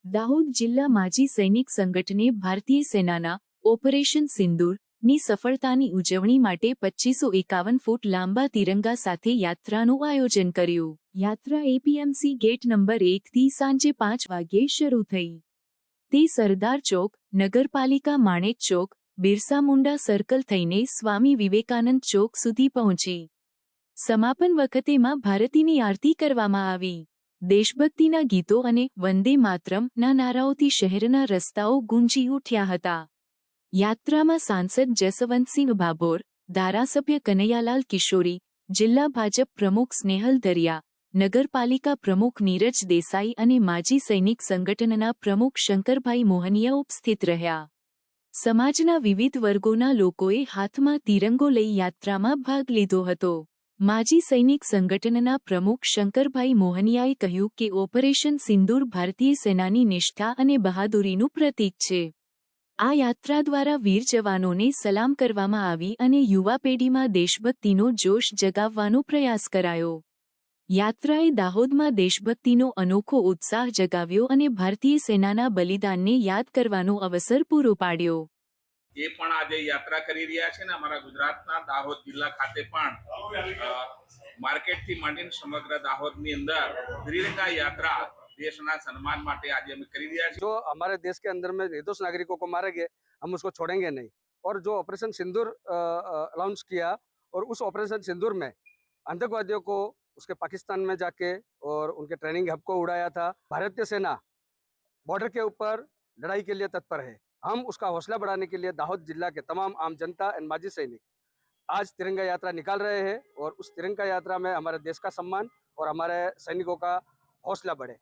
દાહોદ જિલ્લા માજી સૈનિક સંગઠને ભારતીય સેનાના ઓપરેશન સિંદૂરની સફળતાની ઉજવણી માટે 2551 ફૂટ લાંબા તિરંગા સાથે યાત્રાનું આયોજન કર્યું. યાત્રા એપીએમસી ગેટ નંબર 1 થી સાંજે 5 વાગ્યે શરૂ થઈ. તે સરદાર ચોક, નગરપાલિકા માણેક ચોક, બિરસા મુંડા સર્કલ થઈને સ્વામી વિવેકાનંદ ચોક સુધી પહોંચી. સમાપન વખતે માં ભારતીની આરતી કરવામાં આવી. દેશભક્તિના ગીતો અને વંદે માતરમના નારાઓથી શહેરના રસ્તાઓ ગુંજી ઉઠ્યા હતા. યાત્રામાં સાંસદ જસવંતસિંહ ભાભોર, ધારાસભ્ય કનૈયાલાલ કિશોરી, જિલ્લા ભાજપ પ્રમુખ સ્નેહલ દરિયા, નગરપાલિકા પ્રમુખ નીરજ દેસાઈ અને માજી સૈનિક સંગઠનના પ્રમુખ શંકરભાઈ મોહનિયા ઉપસ્થિત રહ્યા. સમાજના વિવિધ વર્ગોના લોકોએ હાથમાં તિરંગો લઈ યાત્રામાં ભાગ લીધો હતો. માજી સૈનિક સંગઠનના પ્રમુખ શંકરભાઈ મોહનિયાએ કહ્યું કે ઓપરેશન સિંદૂર ભારતીય સેનાની નિષ્ઠા અને બહાદુરીનું પ્રતીક છે. આ યાત્રા દ્વારા વીર જવાનોને સલામ કરવામાં આવી અને યુવા પેઢીમાં દેશભક્તિનો જોશ જગાવવાનો પ્રયાસ કરાયો. યાત્રાએ દાહોદમાં દેશભક્તિનો અનોખો ઉત્સાહ જગાવ્યો અને ભારતીય સેનાના બલિદાનને યાદ કરવાનો અવસર પૂરો પાડ્યો. એ પણ આજે યાત્રા કરી રહ્યા છે ને અમારા ગુજરાતના દાહોદ જિલ્લા ખાતે પણ માર્કેટથી માંડીને સમગ્ર દાહોદની અંદર ત્રિરંગા यात्रा देशना सम्मान માટે આજે અમે કરી રહ્યા છીએ. जो हमारे देश के अंदर में निर्दोष नागरिकों को मारेंगे हम उसको छोड़ेंगे नहीं. और जो ऑपरेशन सिंदूर लॉन्च किया और उस ऑपरेशन सिंदूर में आतंकवादियों को उसके पाकिस्तान में जाके और उनके ट्रेनिंग हब को उड़ाया था. भारतीय सेना बॉर्डर के ऊपर लड़ाई के लिए तत्पर है. हम उसका हौसला बढ़ाने के लिए दाहोद जिला के तमाम आम जनता एंड माजी सैनिक आज तिरंगा यात्रा निकाल रहे हैं और उस तिरंगा यात्रा में हमारे देश का सम्मान और हमारे सैनिकों का हौसला बढ़े.